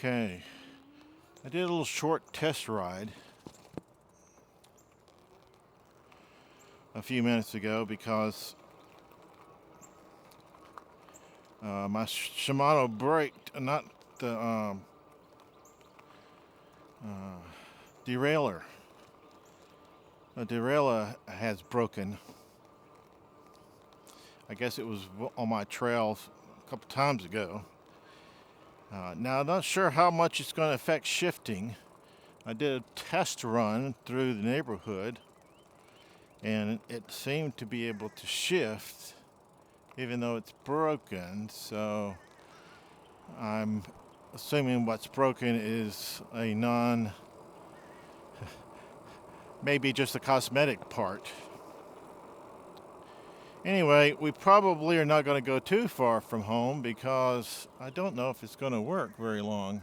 Okay, I did a little short test ride a few minutes ago because my Shimano braked, not the derailleur. The derailleur has broken. I guess it was on my trail a couple times ago. Now, I'm not sure how much it's going to affect shifting. I did a test run through the neighborhood, and it seemed to be able to shift, even though it's broken. So I'm assuming what's broken is a maybe just a cosmetic part. Anyway, we probably are not going to go too far from home because I don't know if it's going to work very long.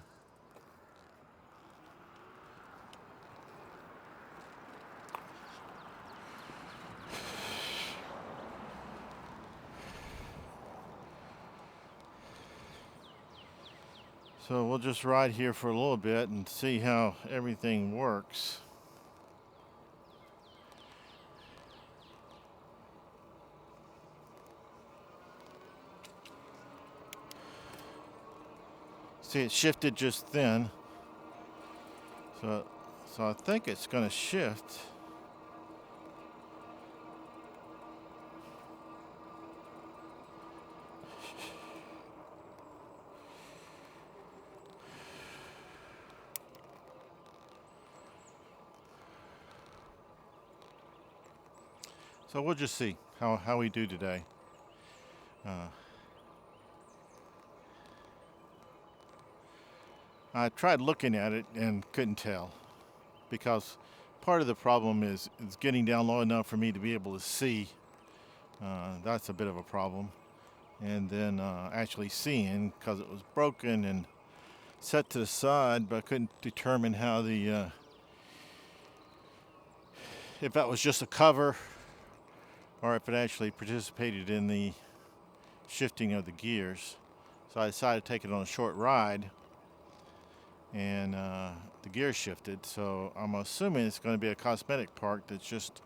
So we'll just ride here for a little bit and see how everything works. See, it shifted just then. So I think it's going to shift. So we'll just see how we do today. I tried looking at it and couldn't tell because part of the problem is it's getting down low enough for me to be able to see. That's a bit of a problem. And then actually seeing, because it was broken and set to the side, but I couldn't determine how if that was just a cover or if it actually participated in the shifting of the gears. So I decided to take it on a short ride, and the gear shifted. So I'm assuming it's going to be a cosmetic part that's just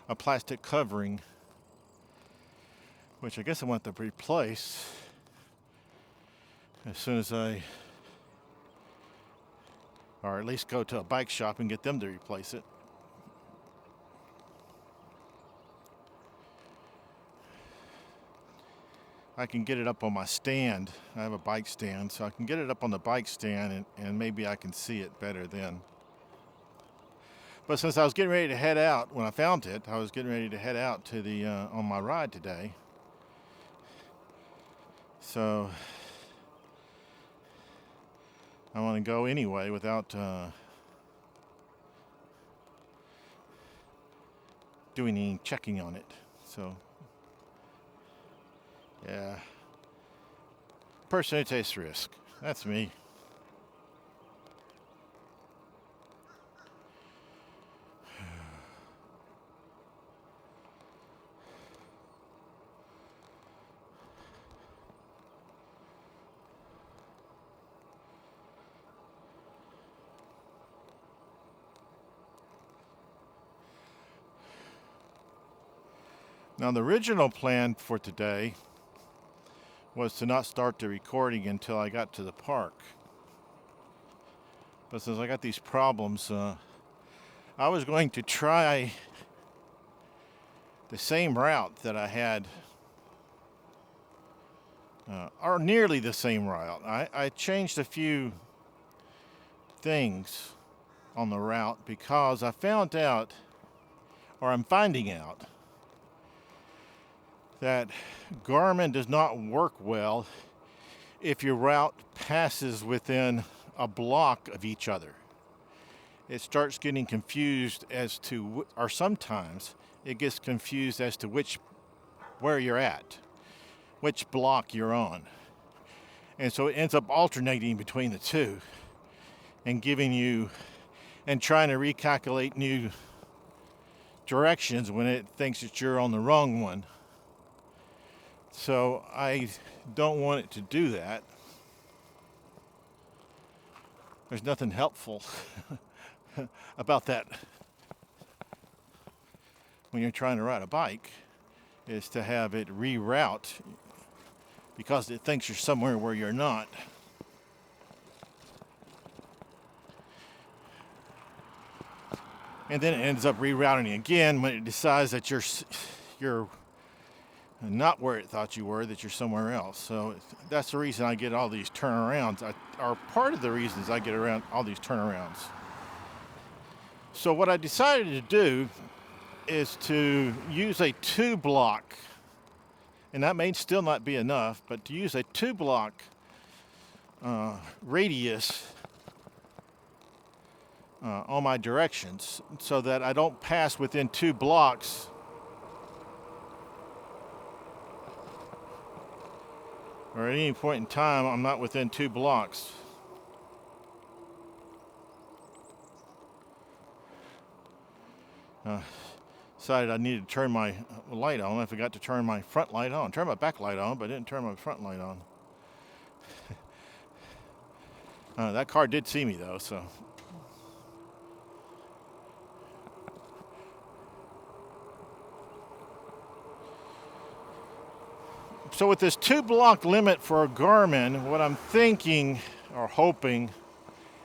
a plastic covering, which I guess I want to replace as soon as or at least go to a bike shop and get them to replace it. I can get it up on my stand. I have a bike stand, so I can get it up on the bike stand and maybe I can see it better then. But since I was getting ready to head out, when I found it, I was getting ready to head out to the on my ride today. So I want to go anyway without doing any checking on it. So yeah, person who takes risk. That's me. Now, the original plan for today was to not start the recording until I got to the park. But since I got these problems, I was going to try the same route that I had, or nearly the same route. I changed a few things on the route because I found out, or I'm finding out, that Garmin does not work well if your route passes within a block of each other. It starts getting confused as to, or sometimes it gets confused as to where you're at, which block you're on. And so it ends up alternating between the two and trying to recalculate new directions when it thinks that you're on the wrong one. So I don't want it to do that. there's nothing helpful about that when you're trying to ride a bike, is to have it reroute because it thinks you're somewhere where you're not. And then it ends up rerouting again when it decides that you're not where it thought you were, that you're somewhere else. So that's the reason I get all these turnarounds, or part of the reasons I get around all these turnarounds. So what I decided to do is to use a 2-block, and that may still not be enough, but to use a 2-block radius on my directions so that I don't pass within 2 blocks or at any point in time I'm not within 2 blocks. Decided I needed to turn my light on. I forgot to turn my front light on. Turn my back light on, but I didn't turn my front light on. That car did see me though, so. So with this 2-block limit for a Garmin, what I'm thinking or hoping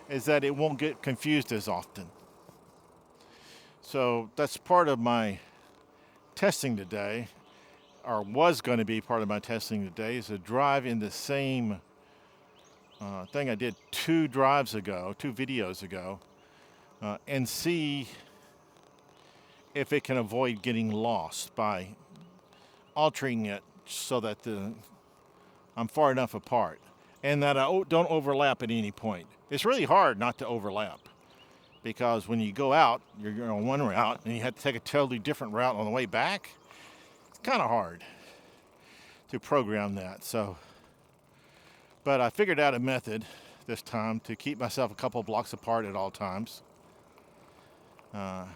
is that it won't get confused as often. So that's part of my testing today, or was going to be part of my testing today, is to drive in the same thing I did 2 videos ago, and see if it can avoid getting lost by altering it so that I'm far enough apart and that I don't overlap at any point. It's really hard not to overlap because when you go out, you're on one route and you have to take a totally different route on the way back. It's kind of hard to program that. But I figured out a method this time to keep myself a couple blocks apart at all times. The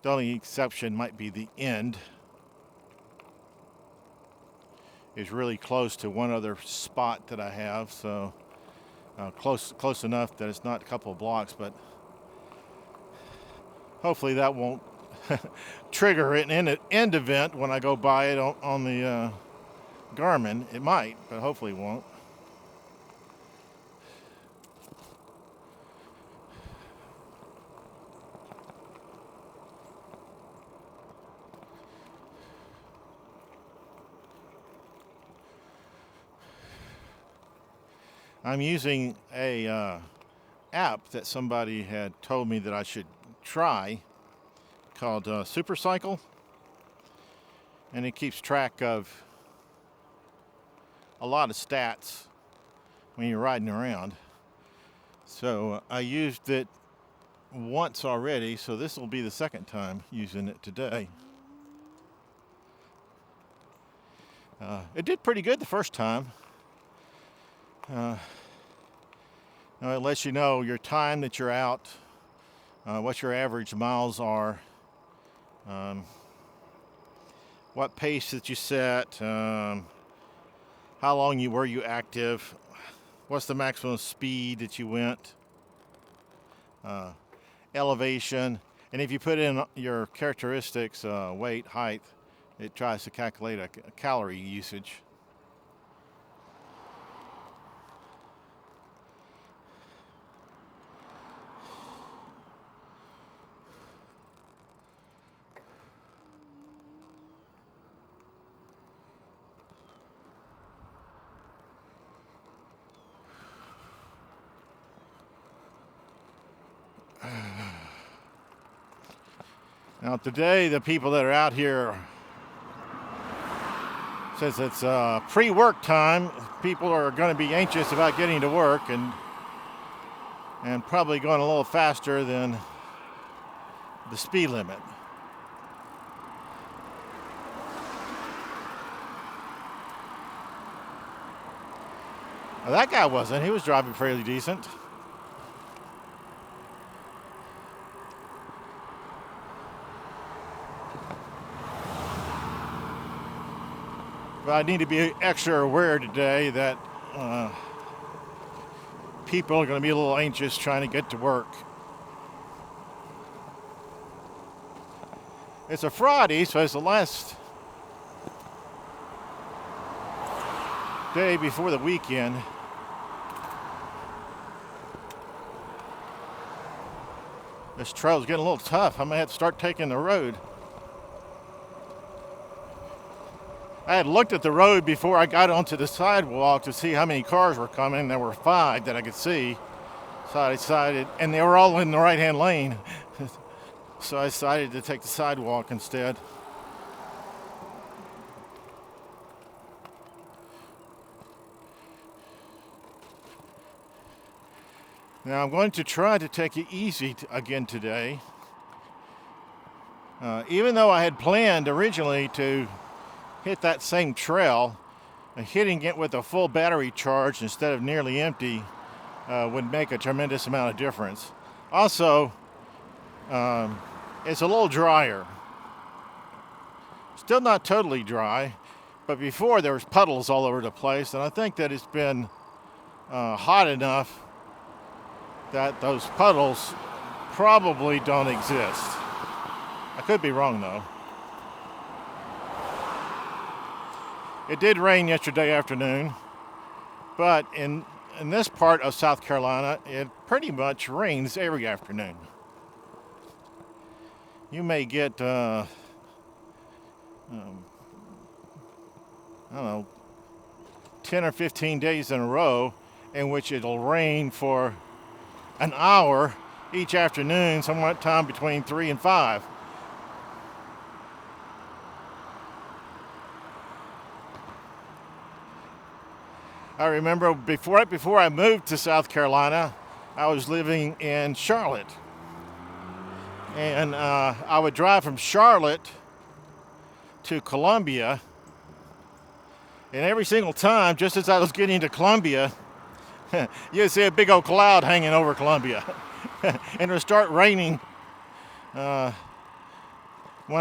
only exception might be the end is really close to one other spot that I have, so close enough that it's not a couple of blocks, but hopefully that won't trigger an end event when I go by it on the Garmin. It might, but hopefully it won't. I'm using a app that somebody had told me that I should try called Supercycle, and it keeps track of a lot of stats when you're riding around. So I used it once already, so this will be the second time using it today. It did pretty good the first time. It lets you know your time that you're out, what your average miles are, what pace that you set, how long were you active, what's the maximum speed that you went, elevation, and if you put in your characteristics, weight, height, it tries to calculate a calorie usage. Now today, the people that are out here, since it's pre-work time, people are going to be anxious about getting to work and probably going a little faster than the speed limit. Now, that guy wasn't. He was driving fairly decent. But I need to be extra aware today that people are going to be a little anxious trying to get to work. It's a Friday, so it's the last day before the weekend. This trail's getting a little tough. I may have to start taking the road. I had looked at the road before I got onto the sidewalk to see how many cars were coming. There were 5 that I could see. So I decided, and they were all in the right-hand lane. So I decided to take the sidewalk instead. Now I'm going to try to take it easy again today. Even though I had planned originally to hit that same trail, hitting it with a full battery charge instead of nearly empty would make a tremendous amount of difference. Also, it's a little drier. Still not totally dry, but before there was puddles all over the place, and I think that it's been hot enough that those puddles probably don't exist. I could be wrong though. It did rain yesterday afternoon, but in this part of South Carolina, it pretty much rains every afternoon. You may get, I don't know, 10 or 15 days in a row in which it'll rain for an hour each afternoon, sometime between 3 and 5. I remember right before I moved to South Carolina, I was living in Charlotte. And I would drive from Charlotte to Columbia. And every single time, just as I was getting to Columbia, you'd see a big old cloud hanging over Columbia. And it would start raining when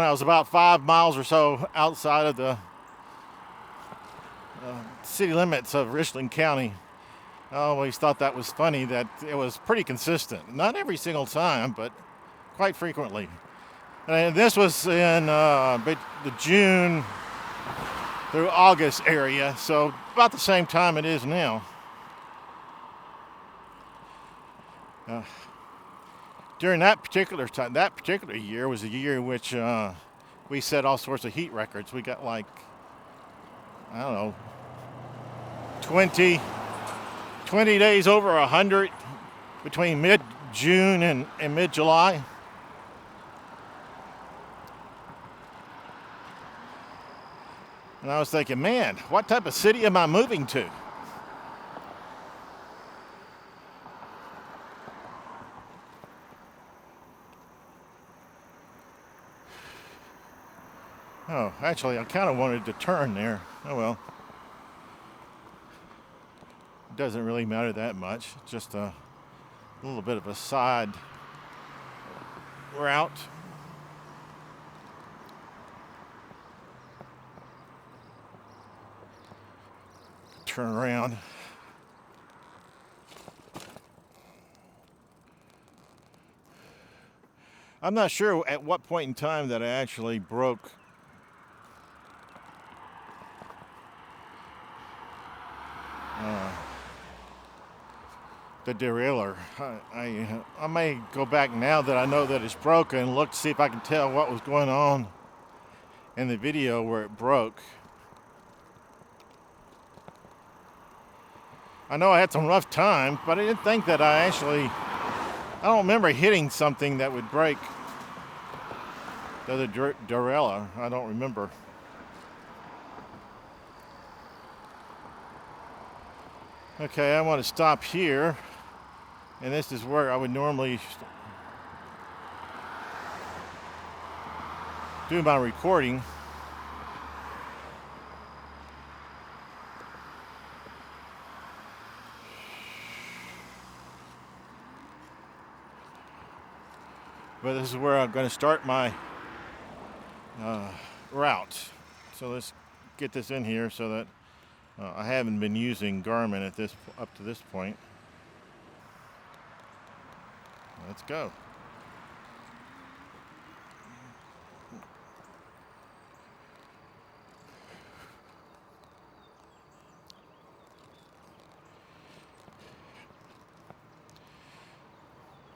I was about 5 miles or so outside of the city limits of Richland County. I always thought that was funny that it was pretty consistent. Not every single time, but quite frequently. And this was in the June through August area, so about the same time it is now. During that particular time, that particular year was a year in which we set all sorts of heat records. We got like, I don't know, 20 days over 100 between mid-June and mid-July. And I was thinking, man, what type of city am I moving to? Oh, actually, I kind of wanted to turn there. Oh well. It doesn't really matter that much. Just a little bit of a side route. Turn around. I'm not sure at what point in time that I actually broke the derailleur. I may go back now that I know that it's broken and look to see if I can tell what was going on in the video where it broke. I know I had some rough time, but I didn't think that I don't remember hitting something that would break the derailleur. I don't remember. Okay, I want to stop here, and this is where I would normally do my recording. But this is where I'm going to start my route. So let's get this in here so that I haven't been using Garmin up to this point. Let's go.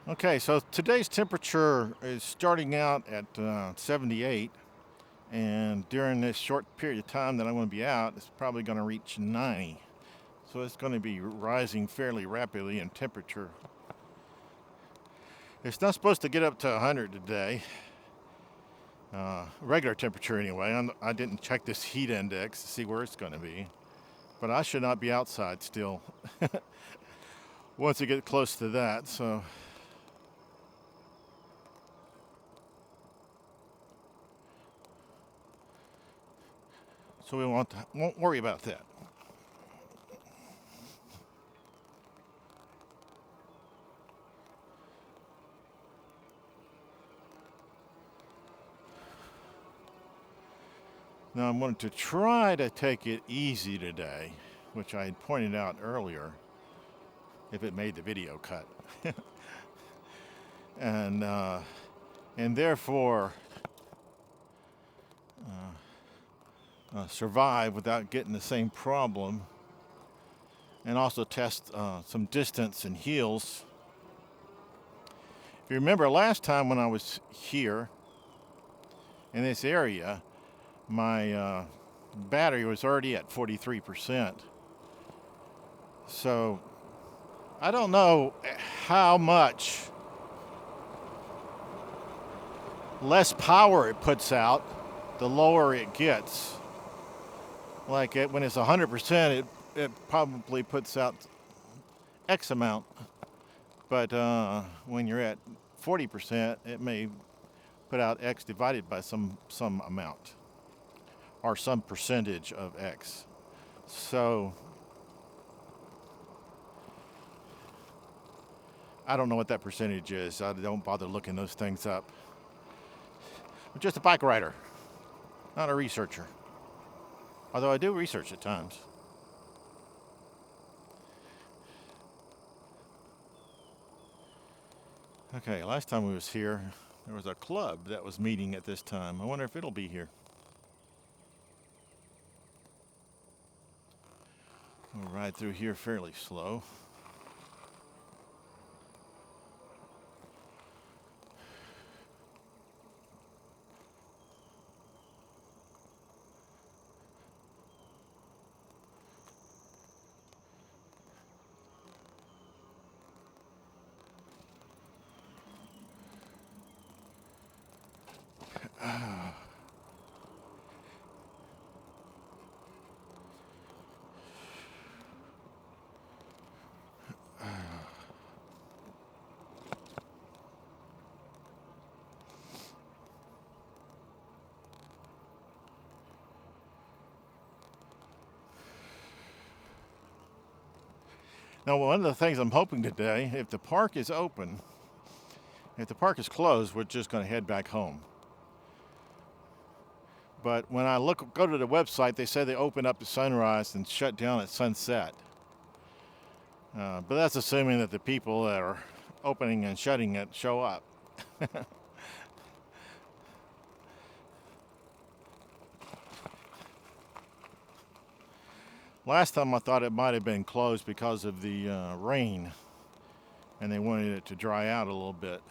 Okay, so today's temperature is starting out at 78, and during this short period of time that I'm going to be out, it's probably going to reach 90. So it's going to be rising fairly rapidly in temperature. It's not supposed to get up to 100 today, regular temperature anyway. I didn't check this heat index to see where it's going to be, but I should not be outside still once it gets close to that. So we won't worry about that. Now I'm going to try to take it easy today, which I had pointed out earlier, if it made the video cut. and therefore survive without getting the same problem, and also test some distance and heels. If you remember last time when I was here in this area, my battery was already at 43%. So I don't know how much less power it puts out the lower it gets. Like when it's 100%, it probably puts out X amount. But when you're at 40%, it may put out X divided by some amount, or some percentage of X. So I don't know what that percentage is. I don't bother looking those things up. I'm just a bike rider, not a researcher. Although I do research at times. Okay, last time we was here, there was a club that was meeting at this time. I wonder if it'll be here. We'll ride through here fairly slow. Now, one of the things I'm hoping today, if the park is open, if the park is closed, we're just going to head back home. But when I go to the website, they say they open up at sunrise and shut down at sunset. But that's assuming that the people that are opening and shutting it show up. Last time I thought it might have been closed because of the rain, and they wanted it to dry out a little bit.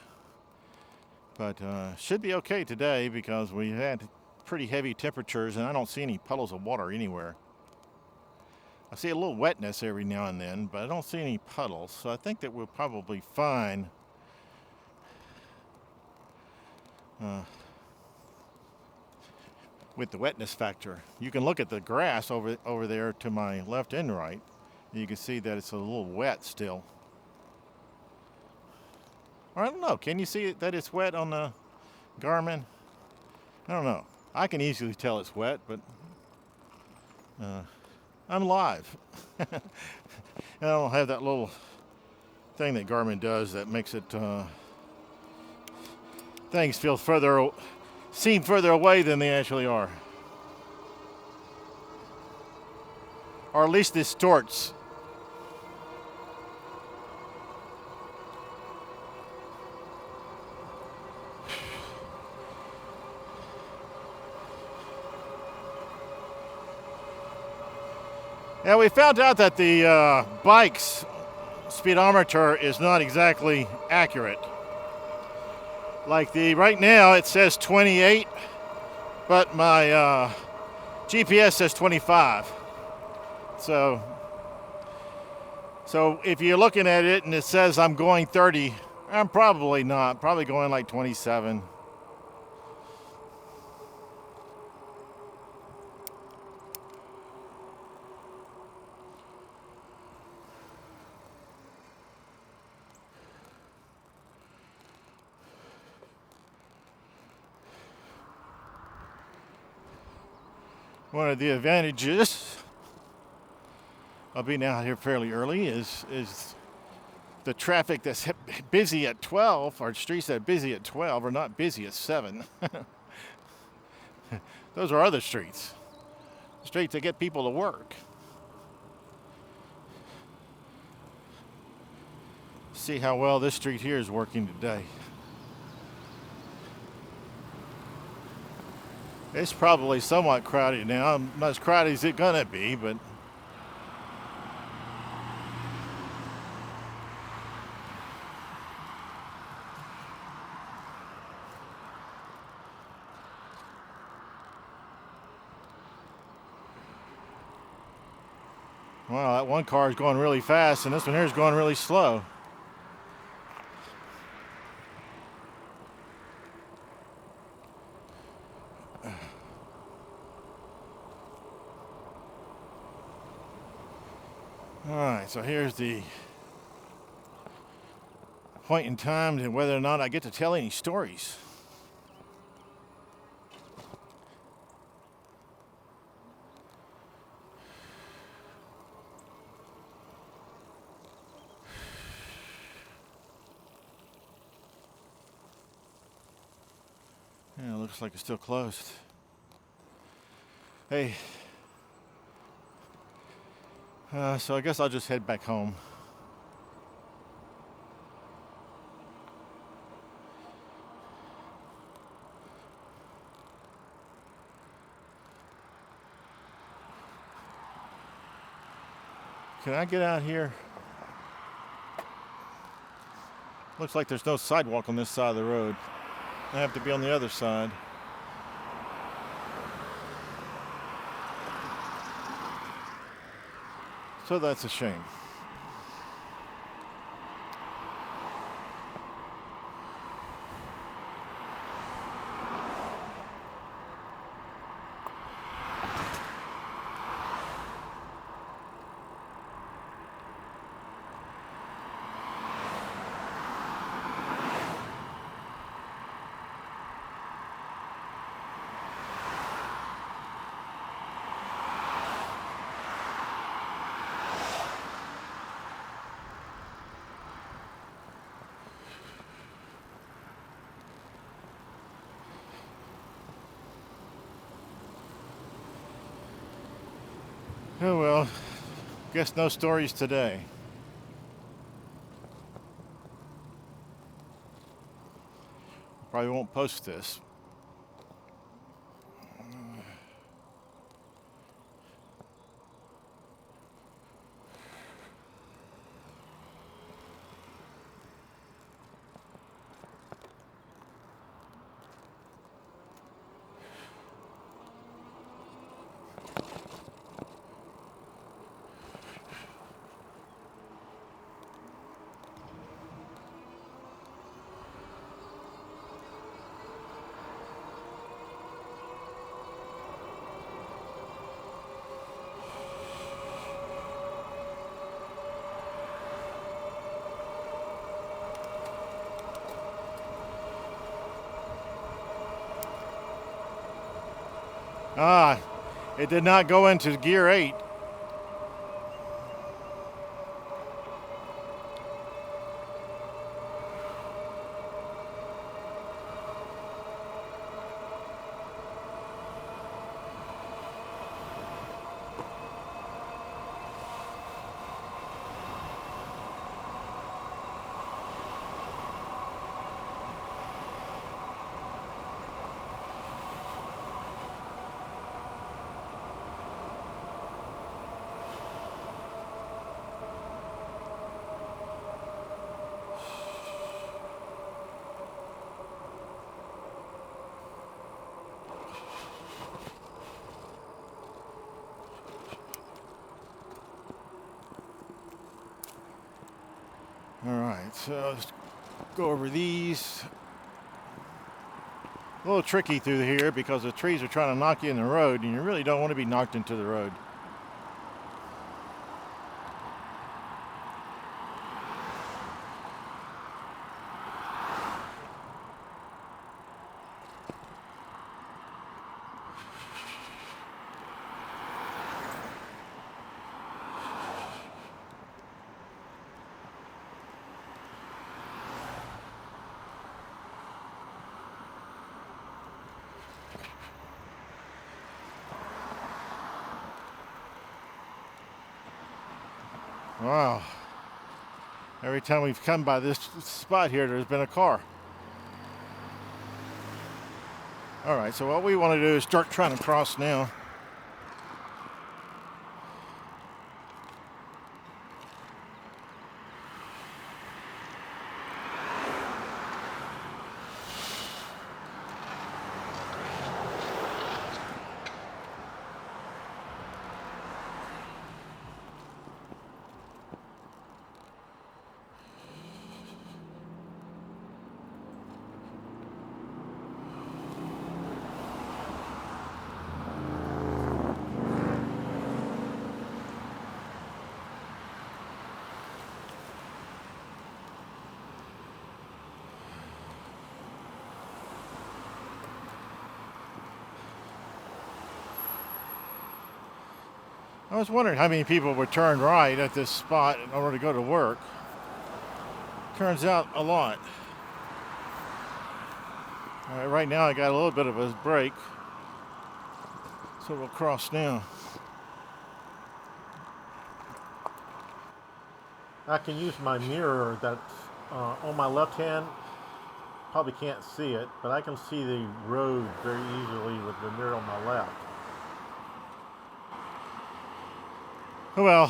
But should be okay today because we had pretty heavy temperatures, and I don't see any puddles of water anywhere. I see a little wetness every now and then, but I don't see any puddles, so I think that we're probably fine. With the wetness factor. You can look at the grass over there to my left and right. You can see that it's a little wet still. Or I don't know, can you see that it's wet on the Garmin? I don't know. I can easily tell it's wet, but I'm live. And I don't have that little thing that Garmin does that makes it things seem further away than they actually are. Or at least distorts. Yeah, we found out that the bike's speedometer is not exactly accurate. Like right now it says 28, but my GPS says 25. So if you're looking at it and it says I'm going 30, I'm probably not. Probably going like 27. One of the advantages of being out here fairly early is the traffic that's busy at 12, or streets that are busy at 12 are not busy at 7. Those are other streets that get people to work. See how well this street here is working today. It's probably somewhat crowded now. Not as crowded as it's gonna be, but wow, that one car is going really fast and this one here is going really slow. All right, so here's the point in time to whether or not I get to tell any stories. Yeah, it looks like it's still closed. Hey, so I guess I'll just head back home. Can I get out here? Looks like there's no sidewalk on this side of the road. I have to be on the other side. So that's a shame. Oh well, guess no stories today. Probably won't post this. Ah, it did not go into gear 8. All right, so let's go over these. A little tricky through here because the trees are trying to knock you in the road, and you really don't want to be knocked into the road. Wow. Every time we've come by this spot here, there's been a car. All right, so what we want to do is start trying to cross now. I was wondering how many people would turn right at this spot in order to go to work. Turns out a lot. All right, right now I got a little bit of a break, so we'll cross now. I can use my mirror that's on my left hand. Probably can't see it, but I can see the road very easily with the mirror on my left. Well,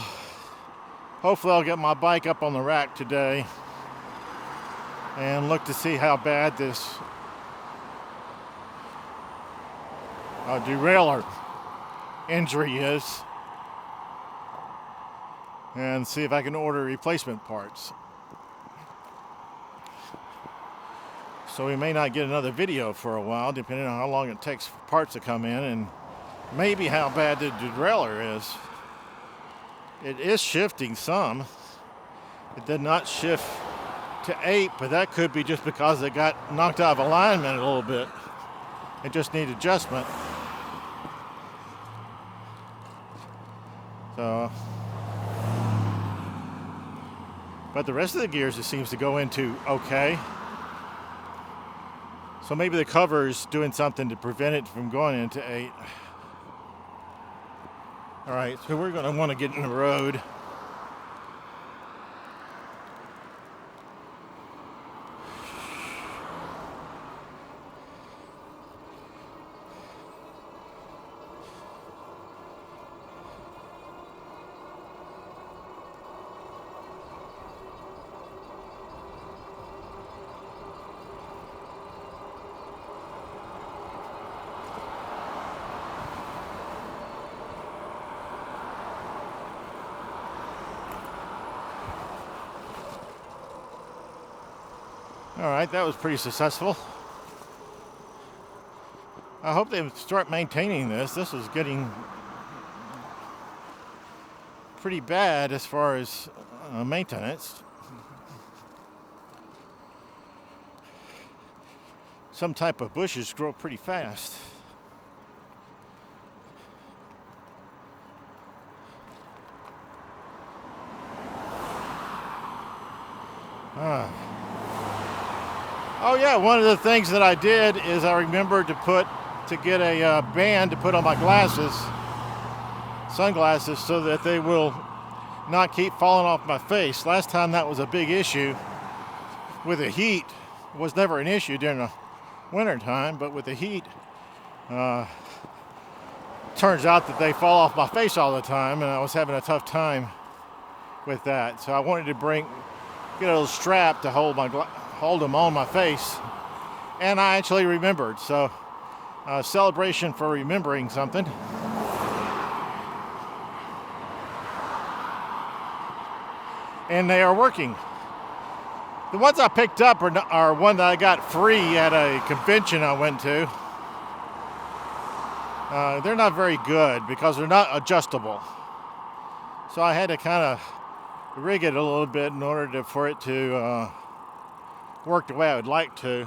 hopefully I'll get my bike up on the rack today and look to see how bad this derailleur injury is, and see if I can order replacement parts. So we may not get another video for a while, depending on how long it takes for parts to come in, and maybe how bad the derailleur is. It is shifting some. It did not shift to 8, but that could be just because it got knocked out of alignment a little bit. It just needs adjustment. So, but the rest of the gears it seems to go into okay. So maybe the cover is doing something to prevent it from going into 8. All right, so we're going to want to get in the road. All right, that was pretty successful. I hope they start maintaining this. This is getting pretty bad as far as maintenance. Some type of bushes grow pretty fast. Oh yeah, one of the things that I did is I remembered to get a band to put on my sunglasses, so that they will not keep falling off my face. Last time that was a big issue with the heat. It was never an issue during the winter time, but with the heat, turns out that they fall off my face all the time, and I was having a tough time with that. So I wanted to get a little strap to hold them on my face, and I actually remembered. So celebration for remembering something. And they are working. The ones I picked up are one that I got free at a convention I went to. They're not very good because they're not adjustable. So I had to kind of rig it a little bit in order for it to work the way I would like to.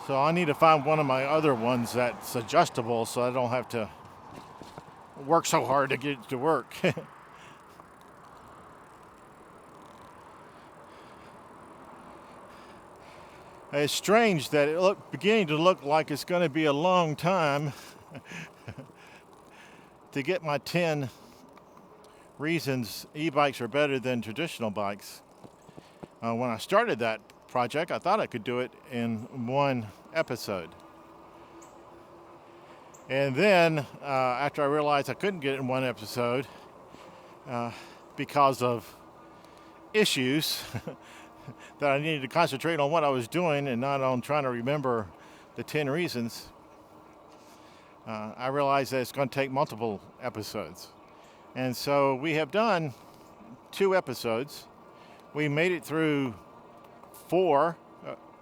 So I need to find one of my other ones that's adjustable so I don't have to work so hard to get it to work. It's strange that it's beginning to look like it's going to be a long time to get my 10 reasons e-bikes are better than traditional bikes. When I started that project, I thought I could do it in one episode. And then after I realized I couldn't get it in one episode because of issues that I needed to concentrate on what I was doing and not on trying to remember the 10 reasons, I realized that it's going to take multiple episodes. And so we have done 2 episodes. We made it through 4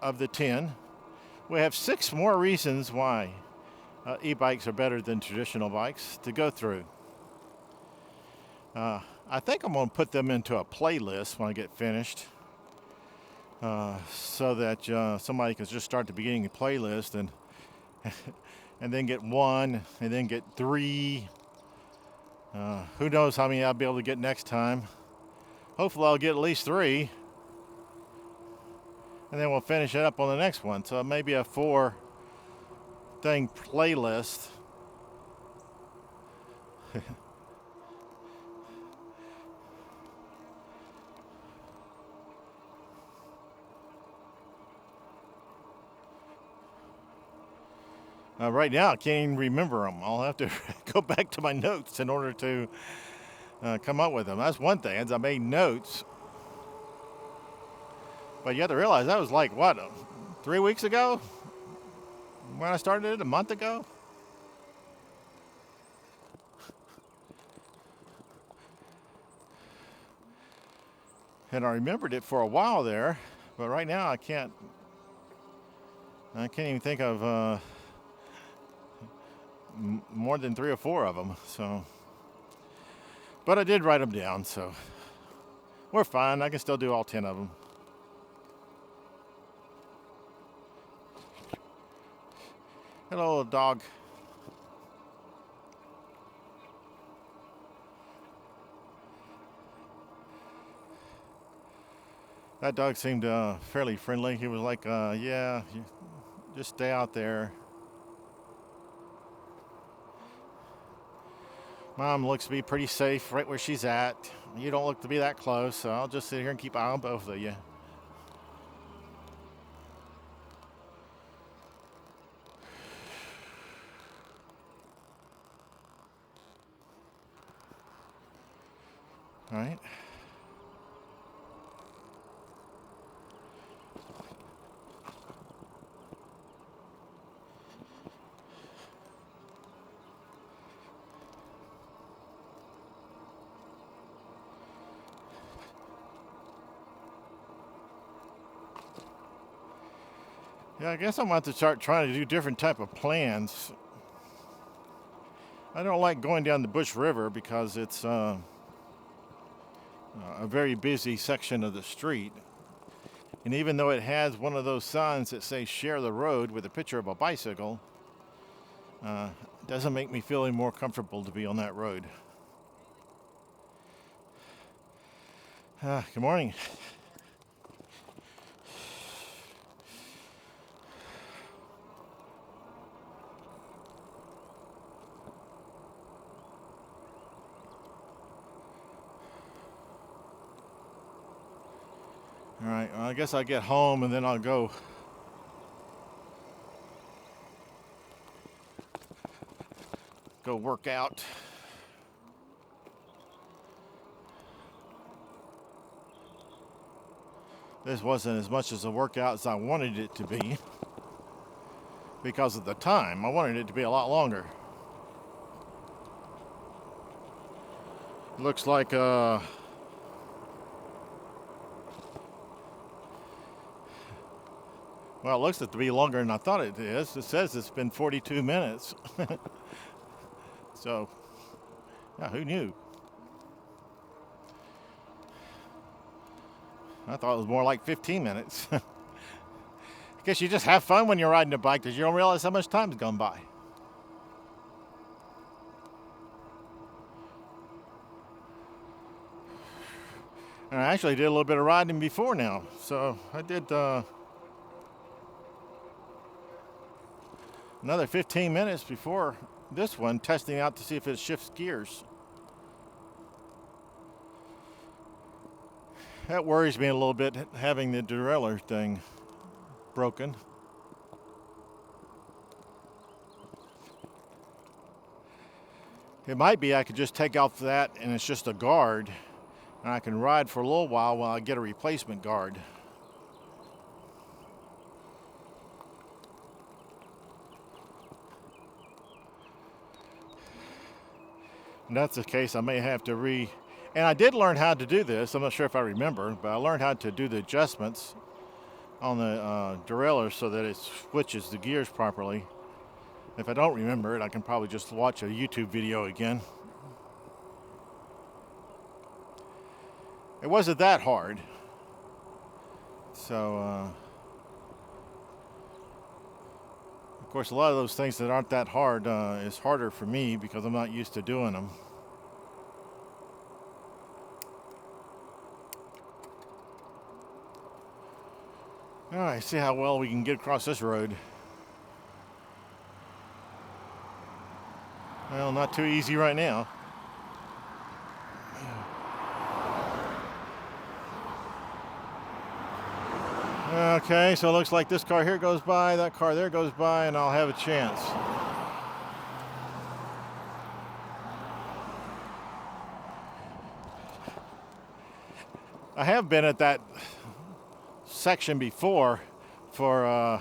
of the 10. We have 6 more reasons why e-bikes are better than traditional bikes to go through. I think I'm going to put them into a playlist when I get finished, so that somebody can just start the beginning of the playlist and and then get 1 and then get 3. Who knows how many I'll be able to get next time. Hopefully I'll get at least 3. And then we'll finish it up on the next one. So maybe a 4-thing playlist. Right now I can't even remember them. I'll have to go back to my notes in order to come up with them. That's one thing, as I made notes. But you have to realize that was like, what, 3 weeks ago? When I started it, a month ago? And I remembered it for a while there, but right now I can't even think of more than 3 or 4 of them. So, but I did write them down, so we're fine. I can still do all 10 of them. Hello, dog. That dog seemed fairly friendly. He was like, yeah, just stay out there. Mom looks to be pretty safe right where she's at. You don't look to be that close, so I'll just sit here and keep an eye on both of you. All right. Yeah, I guess I'm going to have to start trying to do different type of plans. I don't like going down the Bush River because it's a very busy section of the street. And even though it has one of those signs that say share the road with a picture of a bicycle, it doesn't make me feel any more comfortable to be on that road. Good morning. All right, well, I guess I'll get home and then I'll go work out. This wasn't as much as a workout as I wanted it to be because of the time. I wanted it to be a lot longer. Looks like Well, it looks to be longer than I thought it is. It says it's been 42 minutes. So, yeah, who knew? I thought it was more like 15 minutes. I guess you just have fun when you're riding a bike because you don't realize how much time's gone by. And I actually did a little bit of riding before now. So I did another 15 minutes before this one, testing out to see if it shifts gears. That worries me a little bit, having the derailleur thing broken. It might be I could just take off that and it's just a guard, and I can ride for a little while I get a replacement guard. And that's the case, I may have to and I did learn how to do this. I'm not sure if I remember, but I learned how to do the adjustments on the derailleur so that it switches the gears properly. If I don't remember it, I can probably just watch a YouTube video again. It wasn't that hard. So, of course, a lot of those things that aren't that hard is harder for me because I'm not used to doing them. All right, see how well we can get across this road. Well, not too easy right now. Okay, so it looks like this car here goes by, that car there goes by, and I'll have a chance. I have been at that section before for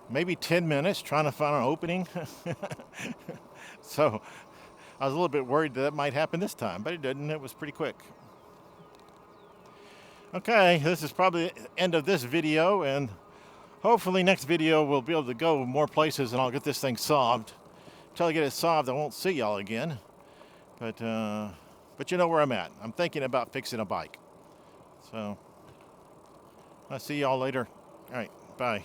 maybe 10 minutes trying to find an opening. So I was a little bit worried that might happen this time, but it didn't. It was pretty quick. Okay, this is probably the end of this video, and hopefully next video we'll be able to go more places and I'll get this thing solved. Until I get it solved, I won't see y'all again. But you know where I'm at. I'm thinking about fixing a bike. So I'll see y'all later. All right, bye.